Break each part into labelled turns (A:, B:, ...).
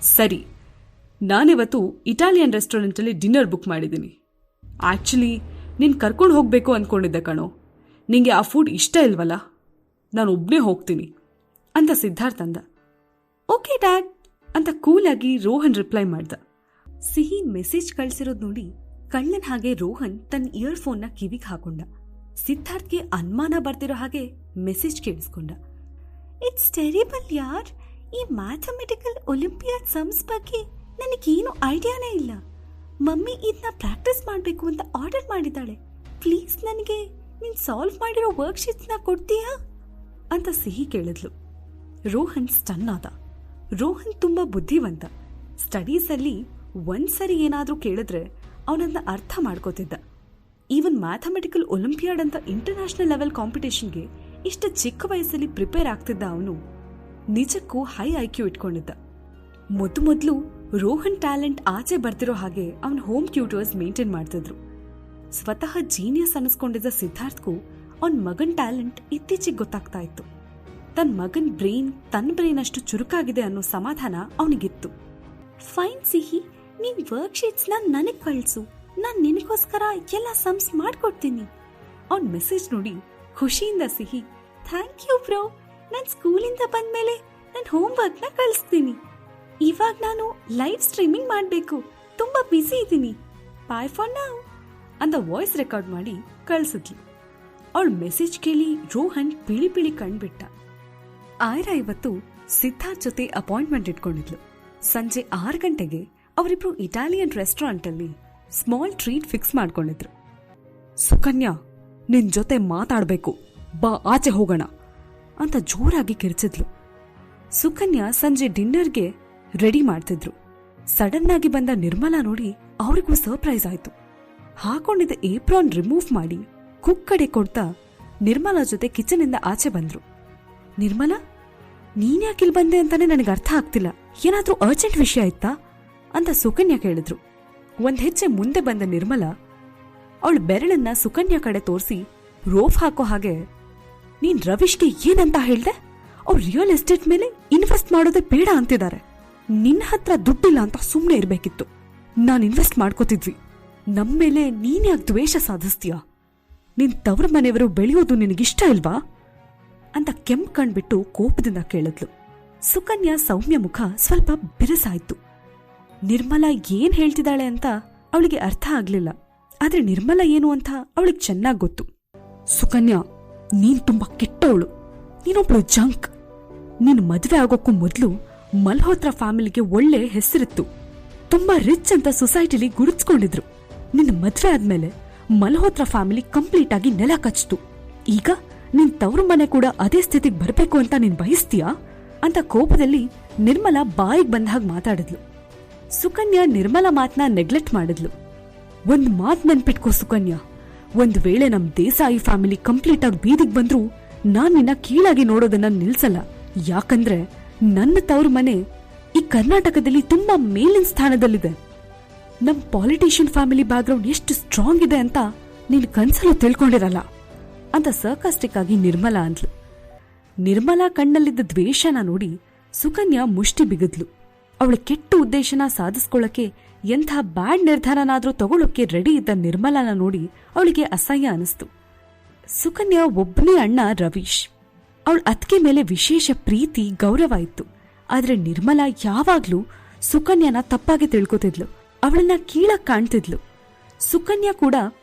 A: ಸರಿ, ನಾನಿವತ್ತು ಇಟಾಲಿಯನ್ ರೆಸ್ಟೋರೆಂಟಲ್ಲಿ ಡಿನ್ನರ್ ಬುಕ್ ಮಾಡಿದ್ದೀನಿ. ಆ್ಯಕ್ಚುಲಿ ನೀನು ಕರ್ಕೊಂಡು ಹೋಗಬೇಕು ಅಂದ್ಕೊಂಡಿದ್ದೆ ಕಣೋ. ನಿಂಗೆ ಆ ಫುಡ್ ಇಷ್ಟ ಇಲ್ವಲ್ಲ, ನಾನು ಒಬ್ಬನೇ ಹೋಗ್ತೀನಿ ಅಂತ ಸಿದ್ಧಾರ್ಥ್ ಅಂದ. ಓಕೆ ಡ್ಯಾಡ್ ಅಂತ ಕೂಲಾಗಿ ರೋಹನ್ ರಿಪ್ಲೈ ಮಾಡ್ದ. ಸಿಹಿ ಮೆಸೇಜ್ ಕಳಿಸಿರೋದು ನೋಡಿ ಕಳ್ಳನ್ ಹಾಗೆ ರೋಹನ್ ತನ್ನ ಇಯರ್ಫೋನ್ನ ಕಿವಿಗೆ ಹಾಕೊಂಡ. ಸಿದ್ಧಾರ್ಥ್ಗೆ ಅನುಮಾನ ಬರ್ತಿರೋ ಹಾಗೆ ಮೆಸೇಜ್ ಕೇಳಿಸ್ಕೊಂಡ. ಇಟ್ಸ್ ಟೆರಿಬಲ್ ಯಾರ್, ಈ ಮ್ಯಾಥಮೆಟಿಕಲ್ ಒಲಿಂಪಿಯಾಡ್ ಸಮ್ಸ್ ಬಗ್ಗೆ ನನಗೇನು ಐಡಿಯಾನೇ ಇಲ್ಲ. ಮಮ್ಮಿ ಇದನ್ನ ಪ್ರಾಕ್ಟೀಸ್ ಮಾಡಬೇಕು ಅಂತ ಆರ್ಡರ್ ಮಾಡಿದ್ದಾಳೆ. ಪ್ಲೀಸ್ ನನಗೆ ನೀನು ಸಾಲ್ವ್ ಮಾಡಿರೋ ವರ್ಕ್ಶೀಟ್ಸ್ನ ಕೊಡ್ತೀಯಾ ಅಂತ ಸಿಹಿ ಕೇಳಿದ್ಲು. ರೋಹನ್ ಸ್ಟನ್ ಆದ. ರೋಹನ್ ತುಂಬಾ ಬುದ್ಧಿವಂತ. ಸ್ಟಡೀಸಲ್ಲಿ ಒಂದ್ಸರಿ ಏನಾದರೂ ಕೇಳಿದ್ರೆ ಅವನನ್ನ ಅರ್ಥ ಮಾಡ್ಕೋತಿದ್ದ. ಈವನ್ ಮ್ಯಾಥಮೆಟಿಕಲ್ ಒಲಿಂಪಿಯಾಡ್ ಅಂತ ಇಂಟರ್ನ್ಯಾಷನಲ್ ಲೆವೆಲ್ ಕಾಂಪಿಟೇಷನ್ಗೆ ಇಷ್ಟು ಚಿಕ್ಕ ವಯಸ್ಸಲ್ಲಿ ಪ್ರಿಪೇರ್ ಆಗ್ತಿದ್ದ ಅವನು ನಿಜಕ್ಕೂ ಹೈ ಐಕ್ಯೂ ಇಟ್ಕೊಂಡಿದ್ದ. ಮೊದಲು ರೋಹನ್ ಟ್ಯಾಲೆಂಟ್ ಆಚೆ ಬರ್ತಿರೋ ಹಾಗೆ ಅವನ ಹೋಮ್ ಟ್ಯೂಟರ್ಸ್ ಮೇಂಟೈನ್ ಮಾಡ್ತಿದ್ರು. ಸ್ವತಃ ಜೀನಿಯಸ್ ಅನ್ನಿಸ್ಕೊಂಡಿದ್ದ ಸಿದ್ಧಾರ್ಥ್ಗೂ ಅವನ ಮಗನ್ ಟ್ಯಾಲೆಂಟ್ ಇತ್ತೀಚೆಗೆ ಗೊತ್ತಾಗ್ತಾ ಇತ್ತು. ತನ್ನ ಮಗನ್ ಬ್ರೈನ್ ತನ್ನ ಬ್ರೈನ್ ಅಷ್ಟು ಚುರುಕಾಗಿದೆ ಅನ್ನೋ ಸಮಾಧಾನ ಅವನಿಗಿತ್ತು. ಫೈನ್ ಸಿಹಿ, ನೀನ್ ವರ್ಕ್ಶೀಟ್ಸ್ನ ನನಗ್ ಕಳ್ಸು, ನಾನ್ ನಿನಗೋಸ್ಕರ ಎಲ್ಲ ಸಮ್ಸ್ ಮಾಡ್ಕೊಡ್ತೀನಿ. ಅವನ್ ಮೆಸೇಜ್ ನೋಡಿ ಖುಷಿಯಿಂದ ಸಿಹಿ, ಥ್ಯಾಂಕ್ ಯು ಬ್ರೋ, ನಾನ್ ಸ್ಕೂಲಿಂದ ಬಂದ್ಮೇಲೆ ನನ್ನ ಹೋಮ್ ವರ್ಕ್ನ ಕಳಿಸ್ತೀನಿ. ಇವಾಗ ನಾನು ಲೈವ್ ಸ್ಟ್ರೀಮಿಂಗ್ ಮಾಡಬೇಕು, ತುಂಬಾ ಬ್ಯುಸಿ ಇದ್ದೀನಿ, ಬಾಯ್ ಫಾರ್ ನೌ ಅಂತ ವಾಯ್ಸ್ ರೆಕಾರ್ಡ್ ಮಾಡಿ ಕಳಿಸಿದ್ಲು. ಅವಳ ಮೆಸೇಜ್ ಕೇಳಿ ರೋಹನ್ ಪಿಳಿ ಪಿಳಿ ಕಣ್ಬಿಟ್ಟ. ಆಯ್ರಾ ಇವತ್ತು ಸಿದ್ಧಾರ್ಥ್ ಜೊತೆ ಅಪಾಯಿಂಟ್ಮೆಂಟ್ ಇಟ್ಕೊಂಡಿದ್ಲು. ಸಂಜೆ 6 ಗಂಟೆಗೆ ಅವರಿಬ್ರು ಇಟಾಲಿಯನ್ ರೆಸ್ಟೋರೆಂಟ್ ಅಲ್ಲಿ ಸ್ಮಾಲ್ ಟ್ರೀಟ್ ಫಿಕ್ಸ್ ಮಾಡ್ಕೊಂಡಿದ್ರು. ಸುಕನ್ಯಾ, ನಿನ್ ಜೊತೆ ಮಾತಾಡ್ಬೇಕು, ಬಾ ಆಚೆ ಹೋಗೋಣ ಅಂತ ಜೋರಾಗಿ ಕಿರ್ಚಿದ್ಲು. ಸುಕನ್ಯಾ ಸಂಜೆ ಡಿನ್ನರ್ಗೆ ರೆಡಿ ಮಾಡ್ತಿದ್ರು. ಸಡನ್ ಆಗಿ ಬಂದ ನಿರ್ಮಲಾ ನೋಡಿ ಅವರಿಗೂ ಸರ್ಪ್ರೈಸ್ ಆಯ್ತು. ಹಾಕೊಂಡಿದ್ದ ಏಪ್ರಾನ್ ರಿಮೂವ್ ಮಾಡಿ ಕುಕ್ ಕಡೆ ಕೊಡ್ತಾ ನಿರ್ಮಲಾ ಜೊತೆ ಕಿಚನ್ ಇಂದ ಆಚೆ ಬಂದ್ರು. ನಿರ್ಮಲಾ, ನೀನ್ಯಾಕಿಲ್ ಬಂದೆ ಅಂತಾನೆ ನನಗೆ ಅರ್ಥ ಆಗ್ತಿಲ್ಲ, ಏನಾದ್ರೂ ಅರ್ಜೆಂಟ್ ವಿಷಯ ಇತ್ತಾ ಅಂತ ಸುಕನ್ಯಾ ಕೇಳಿದ್ರು. ಒಂದ್ ಹೆಜ್ಜೆ ಮುಂದೆ ಬಂದ ನಿರ್ಮಲಾ ಅವಳ ಬೆರಳನ್ನ ಸುಕನ್ಯಾ ಕಡೆ ತೋರಿಸಿ ರೋಫ್ ಹಾಕೋ ಹಾಗೆ, ನೀನ್ ರವೀಶ್ಗೆ ಏನಂತ ಹೇಳ್ದೆ? ಅವ್ರು ರಿಯಲ್ ಎಸ್ಟೇಟ್ ಮೇಲೆ ಇನ್ವೆಸ್ಟ್ ಮಾಡೋದೇ ಬೇಡ ಅಂತಿದ್ದಾರೆ. ನಿನ್ನ ಹತ್ರ ದುಡ್ಡಿಲ್ಲ ಅಂತ ಸುಮ್ನೆ ಇರ್ಬೇಕಿತ್ತು, ನಾನ್ ಇನ್ವೆಸ್ಟ್ ಮಾಡ್ಕೋತಿದ್ವಿ. ನಮ್ಮೇಲೆ ನೀನ್ಯಾಕ್ ದ್ವೇಷ ಸಾಧಿಸ್ತೀಯಾ? ನಿನ್ ತವ್ರ ಮನೆಯವರು ಬೆಳೆಯೋದು ನಿನಗಿಷ್ಟ ಇಲ್ವಾ ಅಂತ ಕೆಂಪ್ ಕಣ್ಬಿಟ್ಟು ಕೋಪದಿಂದ ಕೇಳಿದ್ಲು. ಸುಕನ್ಯಾ ಸೌಮ್ಯ ಮುಖ ಸ್ವಲ್ಪ ಬಿರುಸಾಯ್ತು. ನಿರ್ಮಲಾ ಏನ್ ಹೇಳ್ತಿದ್ದಾಳೆ ಅಂತ ಅವಳಿಗೆ ಅರ್ಥ ಆಗ್ಲಿಲ್ಲ. ಆದ್ರೆ ನಿರ್ಮಲಾ ಏನು ಅಂತ ಅವಳಿಗೆ ಚೆನ್ನಾಗ್ ಗೊತ್ತು. ಸುಕನ್ಯಾ, ನೀನ್ ತುಂಬಾ ಕೆಟ್ಟವಳು, ನೀನೊಬ್ಳು ಜಂಕ್. ನೀನ್ ಮದ್ವೆ ಆಗೋಕ್ಕೂ ಮೊದ್ಲು ಮಲ್ಹೋತ್ರಾ ಫ್ಯಾಮಿಲಿಗೆ ಒಳ್ಳೆ ಹೆಸರಿತ್ತು, ತುಂಬಾ ರಿಚ್ ಅಂತ ಸೊಸೈಟಿಲಿ ಗುರುತಿಸ್ಕೊಂಡಿದ್ರು. ನಿನ್ನ ಮದ್ವೆ ಆದ್ಮೇಲೆ ಮಲ್ಹೋತ್ರಾ ಫ್ಯಾಮಿಲಿ ಕಂಪ್ಲೀಟ್ ಆಗಿ ನೆಲ ಕಚ್ತು. ಈಗ ನಿನ್ ತವ್ರ ಮನೆ ಕೂಡ ಅದೇ ಸ್ಥಿತಿಗೆ ಬರ್ಬೇಕು ಅಂತ ನೀನ್ ಬಯಸ್ತೀಯಾ ಅಂತ ಕೋಪದಲ್ಲಿ ನಿರ್ಮಲಾ ಬಾಯಿಗೆ ಬಂದ ಹಾಗೆ ಮಾತಾಡಿದ್ಲು. ಸುಕನ್ಯಾ ನಿರ್ಮಲಾ ಮಾತನ್ನ ನೆಗ್ಲೆಕ್ಟ್ ಮಾಡಿದ್ಲು. ಒಂದ್ ಮಾತ್ ನೆನ್ಪಿಟ್ಕೋ ಸುಕನ್ಯಾ, ಒಂದ್ ವೇಳೆ ನಮ್ ದೇಸಾಯಿ ಫ್ಯಾಮಿಲಿ ಕಂಪ್ಲೀಟ್ ಆಗಿ ಬೀದಿಗೆ ಬಂದ್ರು ನಾನ್ ನಿನ್ನ ಕೀಳಾಗಿ ನೋಡೋದನ್ನ ನಿಲ್ಸಲ್ಲ. ಯಾಕಂದ್ರೆ ನನ್ನ ತವ್ರ ಮನೆ ಈ ಕರ್ನಾಟಕದಲ್ಲಿ ತುಂಬಾ ಮೇಲಿನ ಸ್ಥಾನದಲ್ಲಿದೆ. ನಮ್ ಪಾಲಿಟಿಷಿಯನ್ ಫ್ಯಾಮಿಲಿ ಬ್ಯಾಕ್ಗ್ರೌಂಡ್ ಎಷ್ಟು ಸ್ಟ್ರಾಂಗ್ ಇದೆ ಅಂತ ನೀನು ಕನ್ಸಲ್ಲೂ ತಿಳ್ಕೊಂಡಿರಲ್ಲ ಅಂತ ಸರ್ಕಾಸ್ಟಿಕ್ ಆಗಿ ನಿರ್ಮಲಾ ಅಂದ್ಲು. ನಿರ್ಮಲಾ ಕಣ್ಣಲ್ಲಿದ್ದ ದ್ವೇಷನ ನೋಡಿ ಸುಕನ್ಯಾ ಮುಷ್ಟಿ ಬಿಗಿದ್ಲು. ಅವಳ ಕೆಟ್ಟ ಉದ್ದೇಶನ ಸಾಧಿಸ್ಕೊಳ್ಳಕ್ಕೆ ಎಂಥ ಬ್ಯಾಡ್ ನಿರ್ಧಾರನಾದ್ರೂ ತಗೊಳ್ಳೋಕೆ ರೆಡಿ ಇದ್ದ ನಿರ್ಮಲಾನ ನೋಡಿ ಅವಳಿಗೆ ಅಸಹ್ಯ ಅನಿಸ್ತು. ಸುಕನ್ಯಾ ಒಬ್ಬನೇ ಅಣ್ಣ ರವೀಶ್. ಅವಳ ಅತ್ತಿಗೆ ಮೇಲೆ ವಿಶೇಷ ಪ್ರೀತಿ ಗೌರವ ಇತ್ತು. ಆದ್ರೆ ನಿರ್ಮಲಾ ಯಾವಾಗ್ಲೂ ಸುಕನ್ಯಾನ ತಪ್ಪಾಗಿ ತಿಳ್ಕೊತಿದ್ಲು, ಅವಳನ್ನ ಕೀಳಾಗ್ ಕಾಣ್ತಿದ್ಲು. ಸುಕನ್ಯಾ ಕೂಡ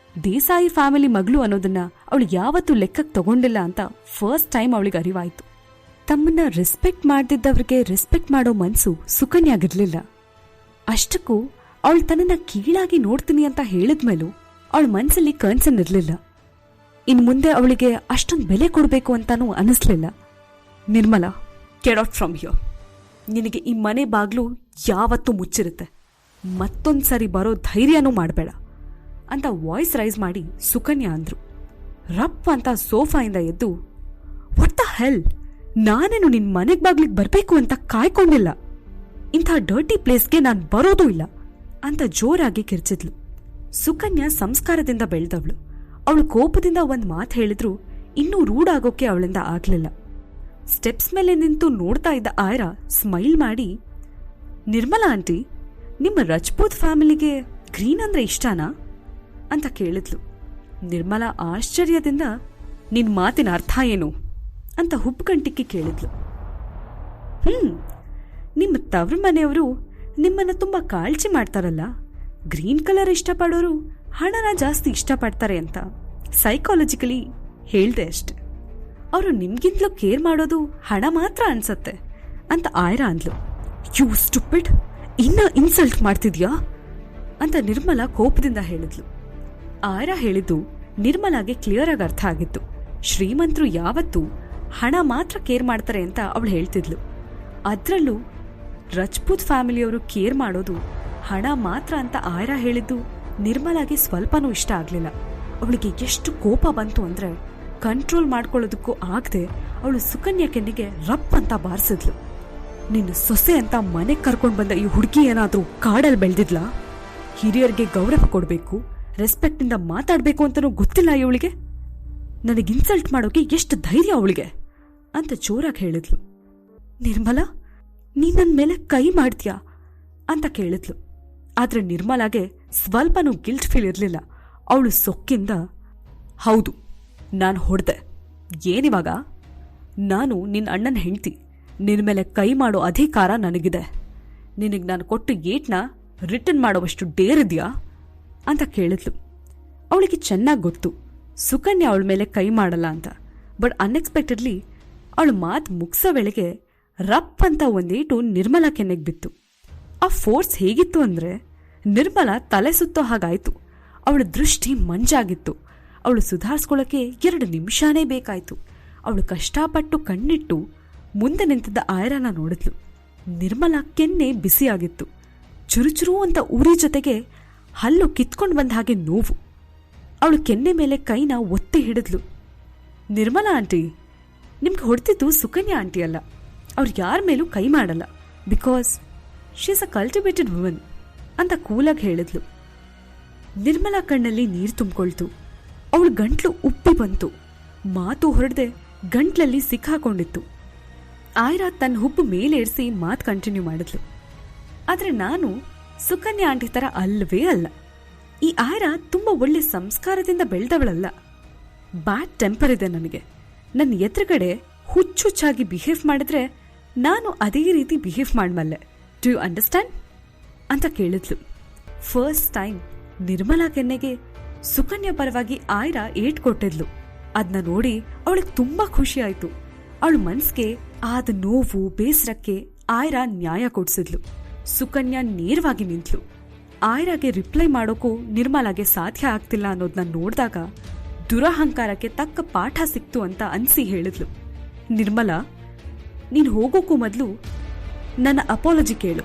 A: ದೇಸಾಯಿ ಫ್ಯಾಮಿಲಿ ಮಗಳು ಅನ್ನೋದನ್ನ ಅವಳು ಯಾವತ್ತೂ ಲೆಕ್ಕಕ್ಕೆ ತಗೊಂಡಿಲ್ಲ ಅಂತ ಫಸ್ಟ್ ಟೈಮ್ ಅವಳಿಗೆ ಅರಿವಾಯ್ತು. ತಮ್ಮನ್ನ ರೆಸ್ಪೆಕ್ಟ್ ಮಾಡ್ದಿದ್ದವ್ರಿಗೆ ರೆಸ್ಪೆಕ್ಟ್ ಮಾಡೋ ಮನ್ಸು ಸುಕನ್ಯಾಗಿರ್ಲಿಲ್ಲ. ಅಷ್ಟಕ್ಕೂ ಅವಳು ತನ್ನನ್ನ ಕೀಳಾಗಿ ನೋಡ್ತೀನಿ ಅಂತ ಹೇಳಿದ್ಮೇಲೂ ಅವಳ ಮನ್ಸಲ್ಲಿ ಕನ್ಸನ್ ಇರ್ಲಿಲ್ಲ. ಇನ್ ಮುಂದೆ ಅವಳಿಗೆ ಅಷ್ಟೊಂದು ಬೆಲೆ ಕೊಡಬೇಕು ಅಂತಾನೂ ಅನಿಸ್ಲಿಲ್ಲ. Nirmala, get out from here. ನಿನಗೆ ಈ ಮನೆ ಬಾಗ್ಲು ಯಾವತ್ತೂ ಮುಚ್ಚಿರುತ್ತೆ, ಮತ್ತೊಂದ್ಸರಿ ಬರೋ ಧೈರ್ಯನೂ ಮಾಡಬೇಡ ಅಂತ ವಾಯ್ಸ್ ರೈಸ್ ಮಾಡಿ ಸುಕನ್ಯಾ ಅಂದ್ರು. ರಪ್ ಅಂತ ಸೋಫಾಯಿಂದ ಎದ್ದು, ವಾಟ್ ದ ಹೆಲ್, ನಾನೇನು ನಿನ್ ಮನೆಗ್ ಬಾಗ್ಲಿಗೆ ಬರ್ಬೇಕು ಅಂತ ಕಾಯ್ಕೊಂಡಿಲ್ಲ, ಇಂಥ ಡರ್ಟಿ ಪ್ಲೇಸ್ಗೆ ನಾನ್ ಬರೋದೂ ಇಲ್ಲ ಅಂತ ಜೋರಾಗಿ ಕಿರ್ಚಿದ್ಲು. ಸುಕನ್ಯಾ ಸಂಸ್ಕಾರದಿಂದ ಬೆಳೆದವಳು. ಅವಳು ಕೋಪದಿಂದ ಒಂದ್ ಮಾತು ಹೇಳಿದ್ರು ಇನ್ನೂ ರೂಢ್ ಆಗೋಕೆ ಅವಳಿಂದ ಆಗ್ಲಿಲ್ಲ. ಸ್ಟೆಪ್ಸ್ ಮೇಲೆ ನಿಂತು ನೋಡ್ತಾ ಇದ್ದ ಆಯ್ರಾ ಸ್ಮೈಲ್ ಮಾಡಿ, ನಿರ್ಮಲಾ ಆಂಟಿ, ನಿಮ್ಮ ರಜಪೂತ್ ಫ್ಯಾಮಿಲಿಗೆ ಗ್ರೀನ್ ಅಂದ್ರೆ ಇಷ್ಟನಾ ಅಂತ ಕೇಳಿದ್ಲು. ನಿರ್ಮಲಾ ಆಶ್ಚರ್ಯದಿಂದ ನಿನ್ ಮಾತಿನ ಅರ್ಥ ಏನು ಅಂತ ಹುಬ್ಬುಗಂಟಿಕ್ಕಿ ಕೇಳಿದ್ಲು. ನಿಮ್ಮ ತವ್ರ ಮನೆಯವರು ನಿಮ್ಮನ್ನ ತುಂಬಾ ಕಾಳಜಿ ಮಾಡ್ತಾರಲ್ಲ, ಗ್ರೀನ್ ಕಲರ್ ಇಷ್ಟಪಡೋರು ಹಣನ ಜಾಸ್ತಿ ಇಷ್ಟಪಡ್ತಾರೆ ಅಂತ ಸೈಕಾಲಜಿಕಲಿ ಹೇಳ್ದೆ ಅಷ್ಟೆ. ಅವರು ನಿಮ್ಗಿಂತಲೂ ಕೇರ್ ಮಾಡೋದು ಹಣ ಮಾತ್ರ ಅನ್ಸತ್ತೆ ಅಂತ ಆಯ್ರಾ ಅಂದ್ಲು. ಯು ಸ್ಟುಪಿಡ್, ಇನ್ನ ಇನ್ಸಲ್ಟ್ ಮಾಡ್ತಿದ್ಯಾ ಅಂತ ನಿರ್ಮಲಾ ಕೋಪದಿಂದ ಹೇಳಿದ್ಲು. ಆಯ್ರಾ ಹೇಳಿದ್ದು ನಿರ್ಮಲಾಗೆ ಕ್ಲಿಯರ್ ಆಗಿ ಅರ್ಥ ಆಗಿತ್ತು. ಶ್ರೀಮಂತರು ಯಾವತ್ತೂ ಹಣ ಮಾತ್ರ ಕೇರ್ ಮಾಡ್ತಾರೆ ಅಂತ ಅವಳು ಹೇಳ್ತಿದ್ಲು. ಅದ್ರಲ್ಲೂ ರಜಪೂತ್ ಫ್ಯಾಮಿಲಿಯವರು ಕೇರ್ ಮಾಡೋದು ಹಣ ಮಾತ್ರ ಅಂತ ಆಯ್ರಾ ಹೇಳಿದ್ದು ನಿರ್ಮಲಾಗೆ ಸ್ವಲ್ಪನೂ ಇಷ್ಟ ಆಗ್ಲಿಲ್ಲ. ಅವಳಿಗೆ ಎಷ್ಟು ಕೋಪ ಬಂತು ಅಂದ್ರೆ ಕಂಟ್ರೋಲ್ ಮಾಡ್ಕೊಳ್ಳೋದಕ್ಕೂ ಆಗದೆ ಅವಳು ಸುಕನ್ಯಾ ಕೆನ್ನಿಗೆ ರಪ್ ಅಂತ ಬಾರಿಸಿದ್ಲು. ನಿನ್ನ ಸೊಸೆ ಅಂತ ಮನೆಗೆ ಕರ್ಕೊಂಡು ಬಂದ ಈ ಹುಡುಗಿ ಏನಾದ್ರೂ ಕಾಡಲ್ಲಿ ಬೆಳೆದಿದ್ಲಾ? ಹಿರಿಯರಿಗೆ ಗೌರವ ಕೊಡಬೇಕು, ರೆಸ್ಪೆಕ್ಟಿಂದ ಮಾತಾಡಬೇಕು ಅಂತನೂ ಗೊತ್ತಿಲ್ಲ ಇವಳಿಗೆ. ನನಗೆ ಇನ್ಸಲ್ಟ್ ಮಾಡೋಕೆ ಎಷ್ಟು ಧೈರ್ಯ ಅವಳಿಗೆ ಅಂತ ಜೋರಾಗಿ ಹೇಳಿದ್ಲು. ನಿರ್ಮಲಾ, ನೀ ನನ್ನ ಮೇಲೆ ಕೈ ಮಾಡ್ತೀಯಾ ಅಂತ ಕೇಳಿದ್ಲು. ಆದ್ರೆ ನಿರ್ಮಲಾಗೆ ಸ್ವಲ್ಪನೂ ಗಿಲ್ಟ್ ಫೀಲ್ ಇರಲಿಲ್ಲ. ಅವಳು ಸೊಕ್ಕಿಂದ, ಹೌದು ನಾನು ಹೊಡೆದೆ, ಏನಿವಾಗ? ನಾನು ನಿನ್ನ ಅಣ್ಣನ ಹೆಂಡ್ತಿ, ನಿನ್ನ ಮೇಲೆ ಕೈ ಮಾಡೋ ಅಧಿಕಾರ ನನಗಿದೆ. ನಿನಗೆ ನಾನು ಕೊಟ್ಟು ಏಟ್ನ ರಿಟರ್ನ್ ಮಾಡೋವಷ್ಟು ಡೇರಿದ್ಯಾ ಅಂತ ಕೇಳಿದ್ಲು. ಅವಳಿಗೆ ಚೆನ್ನಾಗಿ ಗೊತ್ತು ಸುಕನ್ಯಾ ಅವಳ ಮೇಲೆ ಕೈ ಮಾಡಲ್ಲ ಅಂತ. ಬಟ್ ಅನ್ಎಕ್ಸ್ಪೆಕ್ಟೆಡ್ಲಿ ಅವಳು ಮಾತು ಮುಗಿಸೋ ವೇಳೆಗೆ ರಪ್ ಅಂತ ಒಂದೇಟು ನಿರ್ಮಲಾ ಕೆನ್ನೆಗೆ ಬಿತ್ತು. ಆ ಫೋರ್ಸ್ ಹೇಗಿತ್ತು ಅಂದ್ರೆ ನಿರ್ಮಲಾ ತಲೆ ಸುತ್ತೋ ಹಾಗಾಯ್ತು. ಅವಳ ದೃಷ್ಟಿ ಮಂಜಾಗಿತ್ತು. ಅವಳು ಸುಧಾರಿಸ್ಕೊಳ್ಳೋಕೆ 2 ನಿಮಿಷನೇ ಬೇಕಾಯ್ತು. ಅವಳು ಕಷ್ಟಪಟ್ಟು ಕಣ್ಣಿಟ್ಟು ಮುಂದೆ ನಿಂತಿದ್ದ ಆಯ್ರಾನ ನೋಡಿದ್ಲು. ನಿರ್ಮಲಾ ಕೆನ್ನೆ ಬಿಸಿಯಾಗಿತ್ತು. ಚುರುಚುರು ಅಂತ ಉರಿ ಜೊತೆಗೆ ಹಲ್ಲು ಕಿತ್ಕೊಂಡು ಬಂದ ಹಾಗೆ ನೋವು. ಅವಳು ಕೆನ್ನೆ ಮೇಲೆ ಕೈನ ಒತ್ತಿ ಹಿಡಿದ್ಲು. ನಿರ್ಮಲಾ ಆಂಟಿ, ನಿಮ್ಗೆ ಹೊಡೆದಿದ್ದು ಸುಕನ್ಯಾ ಆಂಟಿ ಅಲ್ಲ. ಅವ್ರು ಯಾರ ಮೇಲೂ ಕೈ ಮಾಡಲ್ಲ, because she is a cultivated woman ಅಂತ ಕೂಲಾಗಿ ಹೇಳಿದ್ಲು. ನಿರ್ಮಲಾ ಕಣ್ಣಲ್ಲಿ ನೀರು ತುಂಬಿಕೊಳ್ತು. ಅವಳು ಗಂಟ್ಲು ಉಪ್ಪಿ ಬಂತು. ಮಾತು ಹೊರಡದೆ ಗಂಟ್ಲಲ್ಲಿ ಸಿಕ್ಕಾಕೊಂಡಿತ್ತು. ಆಯ್ರಾ ತನ್ನ ಹುಬ್ಬು ಮೇಲೇರಿಸಿ ಮಾತು ಕಂಟಿನ್ಯೂ ಮಾಡಿದ್ಲು. ಆದ್ರೆ ನಾನು ಸುಕನ್ಯಾ ಆಂಟಿ ತರ ಅಲ್ವೇ ಅಲ್ಲ. ಈ ಆಯ್ರಾ ತುಂಬಾ ಒಳ್ಳೆ ಸಂಸ್ಕಾರದಿಂದ ಬೆಳೆದವಳಲ್ಲ. ಬ್ಯಾಡ್ ಟೆಂಪರ್ ಇದೆ ನನಗೆ. ನನ್ನ ಎದುರುಗಡೆ ಹುಚ್ಚುಚ್ಚಾಗಿ ಬಿಹೇವ್ ಮಾಡಿದ್ರೆ ನಾನು ಅದೇ ರೀತಿ ಬಿಹೇವ್ ಮಾಡಬಲ್ಲೆ. ಡು ಯು ಅಂಡರ್ಸ್ಟ್ಯಾಂಡ್ ಅಂತ ಕೇಳಿದ್ಲು. ಫಸ್ಟ್ ಟೈಮ್ ನಿರ್ಮಲಾ ಕೆನ್ನೆಗೆ ಸುಕನ್ಯಾ ಪರವಾಗಿ ಆಯ್ರಾ ಏಟ್ ಕೊಟ್ಟಿದ್ಲು. ಅದನ್ನ ನೋಡಿ ಅವಳಿಗೆ ತುಂಬಾ ಖುಷಿ ಆಯ್ತು. ಅವಳ ಮನ್ಸ್ಗೆ ಆದ ನೋವು ಬೇಸರಕ್ಕೆ ಆಯ್ರಾ ನ್ಯಾಯ ಕೊಡ್ಸಿದ್ಲು. ಸುಕನ್ಯಾ ನೇರವಾಗಿ ನಿಂತ್ಲು. ಆಯ್ರಾಗೆ ರಿಪ್ಲೈ ಮಾಡೋಕ್ಕೂ ನಿರ್ಮಲಾಗೆ ಸಾಧ್ಯ ಆಗ್ತಿಲ್ಲ ಅನ್ನೋದನ್ನ ನೋಡಿದಾಗ ದುರಹಂಕಾರಕ್ಕೆ ತಕ್ಕ ಪಾಠ ಸಿಕ್ತು ಅಂತ ಅನ್ಸಿ ಹೇಳಿದ್ಲು. ನಿರ್ಮಲಾ, ನೀನು ಹೋಗೋಕ್ಕೂ ಮೊದಲು ನನ್ನ ಅಪಾಲಜಿ ಕೇಳು.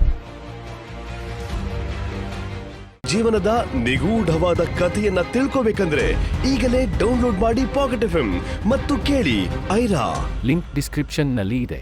B: ಜೀವನದ ನಿಗೂಢವಾದ ಕಥೆಯನ್ನ ತಿಳ್ಕೋಬೇಕಂದ್ರೆ ಈಗಲೇ ಡೌನ್ಲೋಡ್ ಮಾಡಿ ಪಾಕೆಟ್ FM ಮತ್ತು ಕೇಳಿ ಐರಾ.
C: ಲಿಂಕ್ ಡಿಸ್ಕ್ರಿಪ್ಷನ್ ನಲ್ಲಿ ಇದೆ.